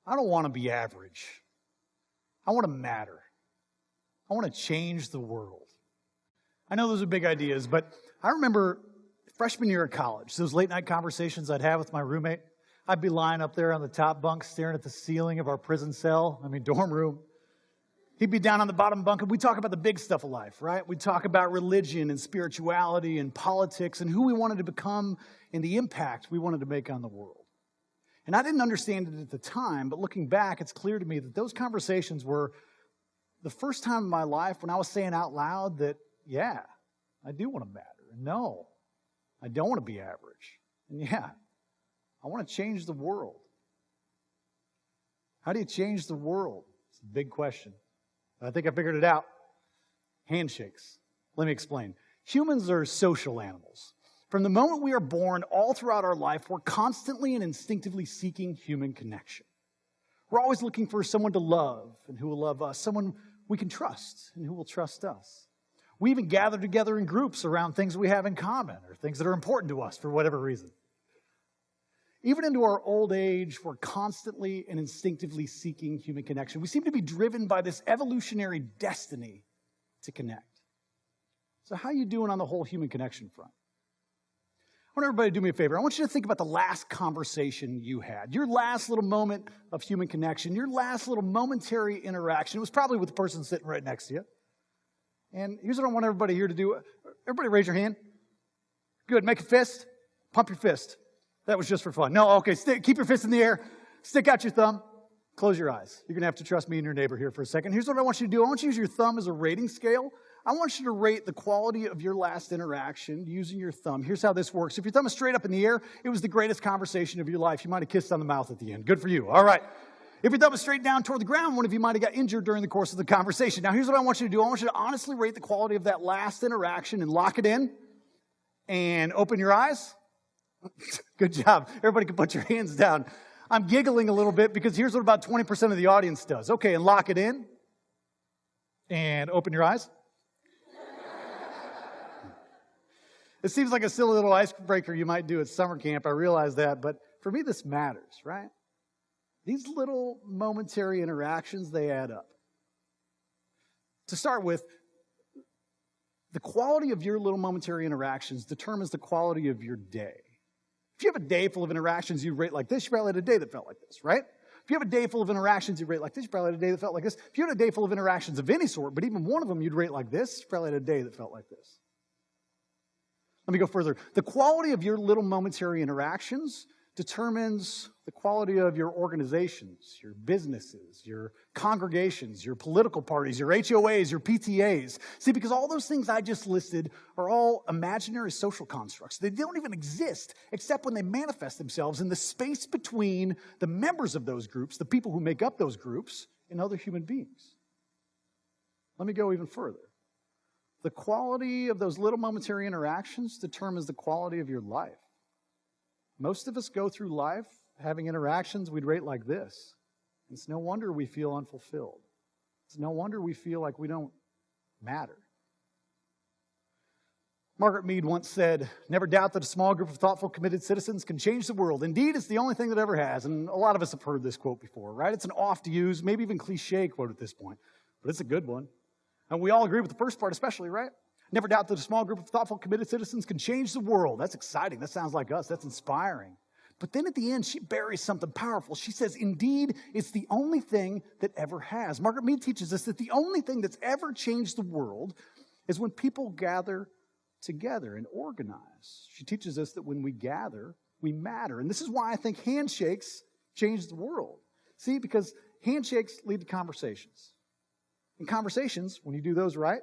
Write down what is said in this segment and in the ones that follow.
I don't want to be average. I want to matter. I want to change the world. I know those are big ideas, but I remember freshman year of college, those late night conversations I'd have with my roommate. I'd be lying up there on the top bunk staring at the ceiling of our prison cell, dorm room. He'd be down on the bottom bunk, and we'd talk about the big stuff of life, right? We'd talk about religion and spirituality and politics and who we wanted to become and the impact we wanted to make on the world. And I didn't understand it at the time, but looking back, it's clear to me that those conversations were the first time in my life when I was saying out loud that, yeah, I do want to matter. And no, I don't want to be average. And yeah, I want to change the world. How do you change the world? It's a big question. I think I figured it out. Handshakes. Let me explain. Humans are social animals. From the moment we are born, all throughout our life, we're constantly and instinctively seeking human connection. We're always looking for someone to love and who will love us, someone we can trust and who will trust us. We even gather together in groups around things we have in common or things that are important to us for whatever reason. Even into our old age, we're constantly and instinctively seeking human connection. We seem to be driven by this evolutionary destiny to connect. So how are you doing on the whole human connection front? I want everybody to do me a favor. I want you to think about the last conversation you had, your last little moment of human connection, your last little momentary interaction. It was probably with the person sitting right next to you. And here's what I want everybody here to do. Everybody raise your hand. Good. Make a fist. Pump your fist. That was just for fun. No, okay. Keep your fist in the air. Stick out your thumb. Close your eyes. You're going to have to trust me and your neighbor here for a second. Here's what I want you to do. I want you to use your thumb as a rating scale. I want you to rate the quality of your last interaction using your thumb. Here's how this works. If your thumb is straight up in the air, it was the greatest conversation of your life. You might have kissed on the mouth at the end. Good for you. All right. If your thumb is straight down toward the ground, one of you might have got injured during the course of the conversation. Now, here's what I want you to do. I want you to honestly rate the quality of that last interaction and lock it in and open your eyes. Good job. Everybody can put your hands down. I'm giggling a little bit because here's what about 20% of the audience does. Okay, and lock it in and open your eyes. It seems like a silly little icebreaker you might do at summer camp. I realize that, but for me, this matters, right? These little momentary interactions, they add up. To start with, the quality of your little momentary interactions determines the quality of your day. If you have a day full of interactions you rate like this, you probably had a day that felt like this, right? If you have a day full of interactions you rate like this, you probably had a day that felt like this. If you had a day full of interactions of any sort, but even one of them you'd rate like this, you probably had a day that felt like this. Let me go further. The quality of your little momentary interactions determines the quality of your organizations, your businesses, your congregations, your political parties, your HOAs, your PTAs. See, because all those things I just listed are all imaginary social constructs. They don't even exist except when they manifest themselves in the space between the members of those groups, the people who make up those groups, and other human beings. Let me go even further. The quality of those little momentary interactions determines the quality of your life. Most of us go through life having interactions we'd rate like this. It's no wonder we feel unfulfilled. It's no wonder we feel like we don't matter. Margaret Mead once said, "Never doubt that a small group of thoughtful, committed citizens can change the world. Indeed, it's the only thing that ever has." And a lot of us have heard this quote before, right? It's an oft-used, maybe even cliche quote at this point, but it's a good one. And we all agree with the first part especially, right? Never doubt that a small group of thoughtful, committed citizens can change the world. That's exciting. That sounds like us. That's inspiring. But then at the end, she buries something powerful. She says, indeed, it's the only thing that ever has. Margaret Mead teaches us that the only thing that's ever changed the world is when people gather together and organize. She teaches us that when we gather, we matter. And this is why I think handshakes change the world. See, because handshakes lead to conversations. And conversations, when you do those right,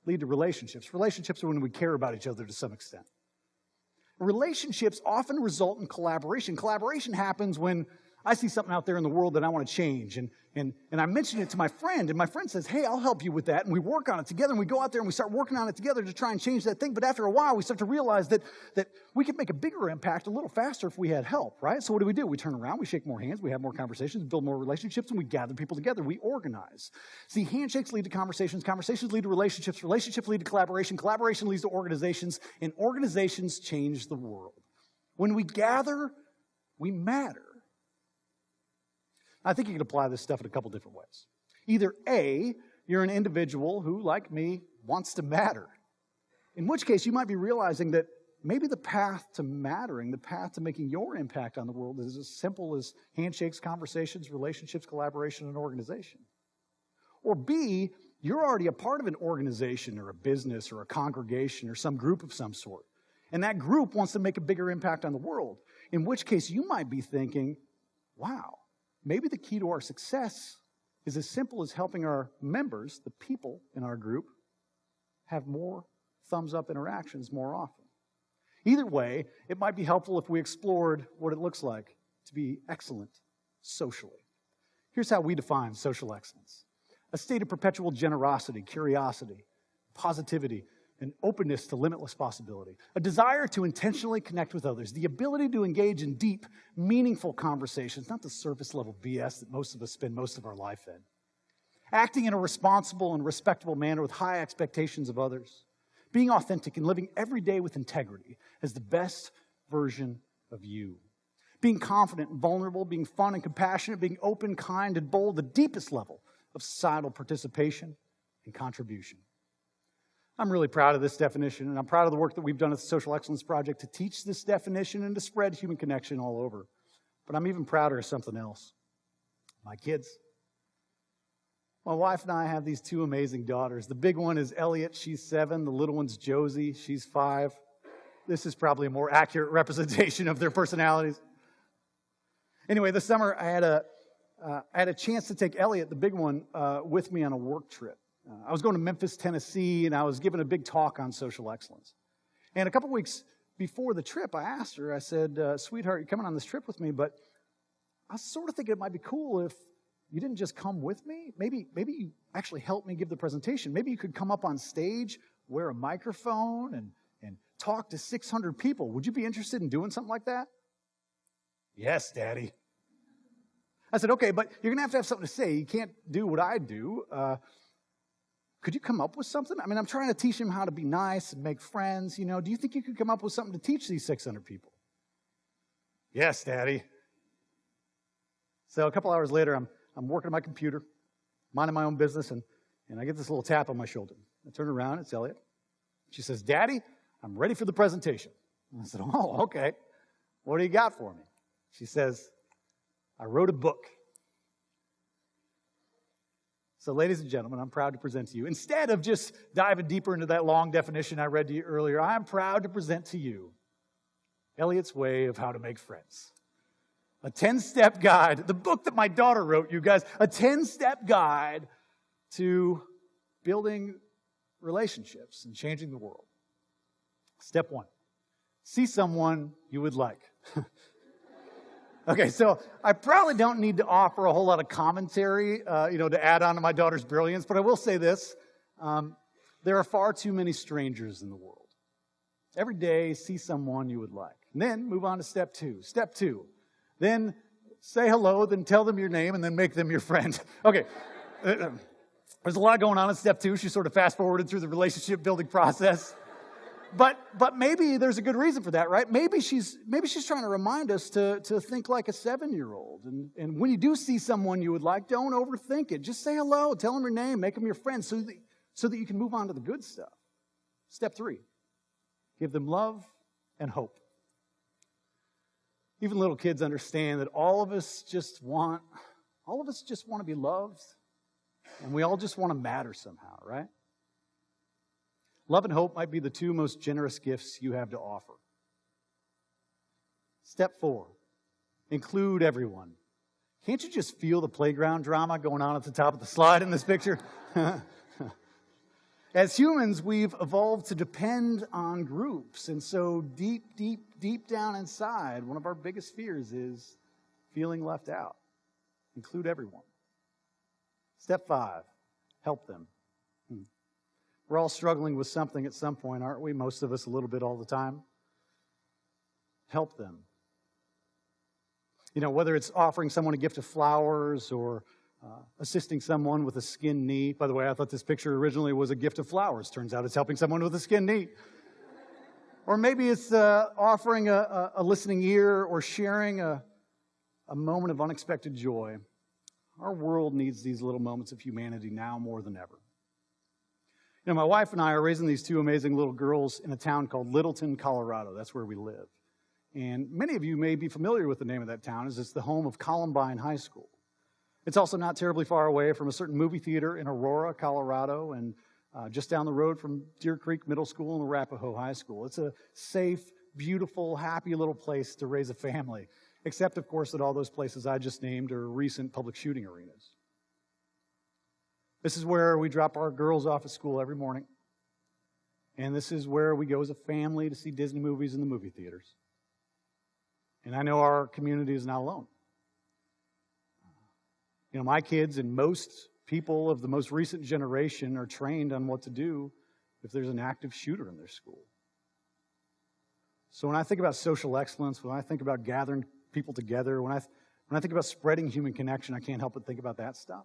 lead to relationships. Relationships are when we care about each other to some extent. Relationships often result in collaboration. Collaboration happens when I see something out there in the world that I want to change, and I mention it to my friend, and my friend says, "Hey, I'll help you with that," and we work on it together, and we go out there and we start working on it together to try and change that thing. But after a while, we start to realize that we could make a bigger impact a little faster if we had help, right? So what do? We turn around, we shake more hands, we have more conversations, build more relationships, and we gather people together. We organize. See, handshakes lead to conversations, conversations lead to relationships, relationships lead to collaboration, collaboration leads to organizations, and organizations change the world. When we gather, we matter. I think you can apply this stuff in a couple different ways. Either A, you're an individual who, like me, wants to matter. In which case, you might be realizing that maybe the path to mattering, the path to making your impact on the world is as simple as handshakes, conversations, relationships, collaboration, and organization. Or B, you're already a part of an organization or a business or a congregation or some group of some sort. And that group wants to make a bigger impact on the world. In which case, you might be thinking, wow, maybe the key to our success is as simple as helping our members, the people in our group, have more thumbs-up interactions more often. Either way, it might be helpful if we explored what it looks like to be excellent socially. Here's how we define social excellence. A state of perpetual generosity, curiosity, positivity, and openness to limitless possibility. A desire to intentionally connect with others. The ability to engage in deep, meaningful conversations, not the surface-level BS that most of us spend most of our life in. Acting in a responsible and respectable manner with high expectations of others. Being authentic and living every day with integrity as the best version of you. Being confident and vulnerable, being fun and compassionate, being open, kind, and bold, the deepest level of societal participation and contribution. I'm really proud of this definition, and I'm proud of the work that we've done at the Social Excellence Project to teach this definition and to spread human connection all over. But I'm even prouder of something else. My kids. My wife and I have these two amazing daughters. The big one is Elliot, she's 7. The little one's Josie, she's 5. This is probably a more accurate representation of their personalities. Anyway, this summer I had a chance to take Elliot, the big one, with me on a work trip. I was going to Memphis, Tennessee, and I was giving a big talk on social excellence. And a couple weeks before the trip, I asked her, I said, sweetheart, you're coming on this trip with me, but I was sort of thinking it might be cool if you didn't just come with me. Maybe you actually help me give the presentation. Maybe you could come up on stage, wear a microphone, and talk to 600 people. Would you be interested in doing something like that? Yes, Daddy. I said, okay, but you're going to have something to say. You can't do what I do. Could you come up with something? I mean, I'm trying to teach him how to be nice and make friends. Do you think you could come up with something to teach these 600 people? Yes, Daddy. So a couple hours later, I'm working on my computer, minding my own business, and I get this little tap on my shoulder. I turn around, it's Elliot. She says, Daddy, I'm ready for the presentation. And I said, oh, okay. What do you got for me? She says, I wrote a book. So, ladies and gentlemen, I'm proud to present to you. Instead of just diving deeper into that long definition I read to you earlier, I'm proud to present to you Elliot's Way of How to Make Friends. A 10-step guide, the book that my daughter wrote, you guys, a 10-step guide to building relationships and changing the world. Step 1, see someone you would like. Okay, so I probably don't need to offer a whole lot of commentary, to add on to my daughter's brilliance, but I will say this. There are far too many strangers in the world. Every day, see someone you would like. And then move on to step 2. Step 2, then say hello, then tell them your name, and then make them your friend. Okay, there's a lot going on in step 2. She sort of fast-forwarded through the relationship building process. But maybe there's a good reason for that, right? Maybe she's trying to remind us to think like a 7-year-old. And when you do see someone you would like, don't overthink it. Just say hello, tell them your name, make them your friend so that you can move on to the good stuff. Step 3, give them love and hope. Even little kids understand that all of us just want to be loved, and we all just want to matter somehow, right? Love and hope might be the 2 most generous gifts you have to offer. Step 4, include everyone. Can't you just feel the playground drama going on at the top of the slide in this picture? As humans, we've evolved to depend on groups. And so deep down inside, one of our biggest fears is feeling left out. Include everyone. Step 5, help them. We're all struggling with something at some point, aren't we? Most of us a little bit all the time. Help them. Whether it's offering someone a gift of flowers or assisting someone with a skinned knee. By the way, I thought this picture originally was a gift of flowers. Turns out it's helping someone with a skinned knee. Or maybe it's offering a listening ear or sharing a moment of unexpected joy. Our world needs these little moments of humanity now more than ever. You know, my wife and I are raising these two amazing little girls in a town called Littleton, Colorado. That's where we live. And many of you may be familiar with the name of that town, as it's the home of Columbine High School. It's also not terribly far away from a certain movie theater in Aurora, Colorado, and just down the road from Deer Creek Middle School and Arapahoe High School. It's a safe, beautiful, happy little place to raise a family, except, of course, that all those places I just named are recent public shooting arenas. This is where we drop our girls off at school every morning, and this is where we go as a family to see Disney movies in the movie theaters. And I know our community is not alone. You know, my kids and most people of the most recent generation are trained on what to do if there's an active shooter in their school. So when I think about social excellence, when I think about gathering people together, when I think about spreading human connection, I can't help but think about that stuff.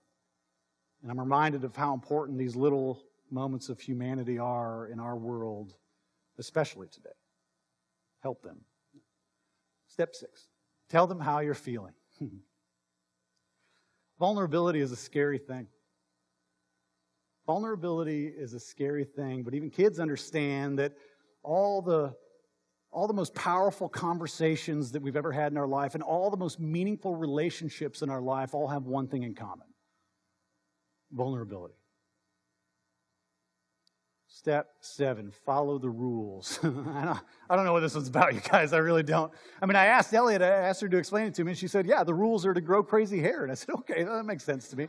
And I'm reminded of how important these little moments of humanity are in our world, especially today. Help them. Step 6, tell them how you're feeling. Vulnerability is a scary thing. Vulnerability is a scary thing, but even kids understand that all the most powerful conversations that we've ever had in our life and all the most meaningful relationships in our life all have one thing in common: vulnerability. Step 7, follow the rules. I don't know what this one's about, you guys. I really don't. I mean, I asked Elliot, I asked her to explain it to me, and she said, yeah, the rules are to grow crazy hair. And I said, okay, that makes sense to me.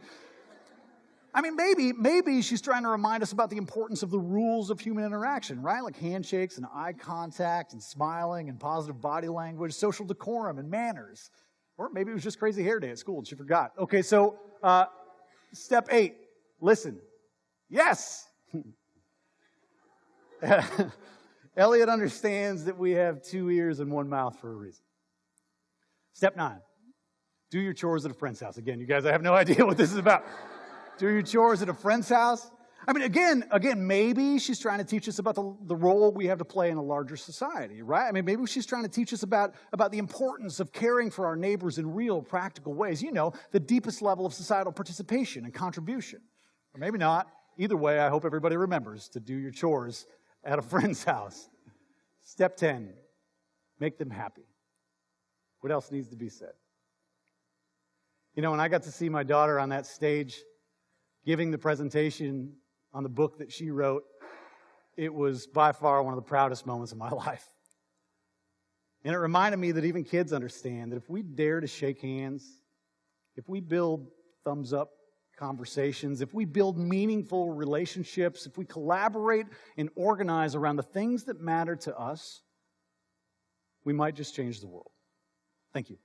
I mean, maybe she's trying to remind us about the importance of the rules of human interaction, right? Like handshakes and eye contact and smiling and positive body language, social decorum and manners. Or maybe it was just crazy hair day at school and she forgot. Okay, so step 8, listen. Yes. Elliot understands that we have 2 ears and 1 mouth for a reason. Step 9, do your chores at a friend's house. Again, you guys, I have no idea what this is about. Do your chores at a friend's house. I mean, again, maybe she's trying to teach us about the role we have to play in a larger society, right? I mean, maybe she's trying to teach us about the importance of caring for our neighbors in real, practical ways. You know, the deepest level of societal participation and contribution. Or maybe not. Either way, I hope everybody remembers to do your chores at a friend's house. Step 10, make them happy. What else needs to be said? You know, when I got to see my daughter on that stage giving the presentation on the book that she wrote, it was by far one of the proudest moments of my life. And it reminded me that even kids understand that if we dare to shake hands, if we build thumbs up conversations, if we build meaningful relationships, if we collaborate and organize around the things that matter to us, we might just change the world. Thank you.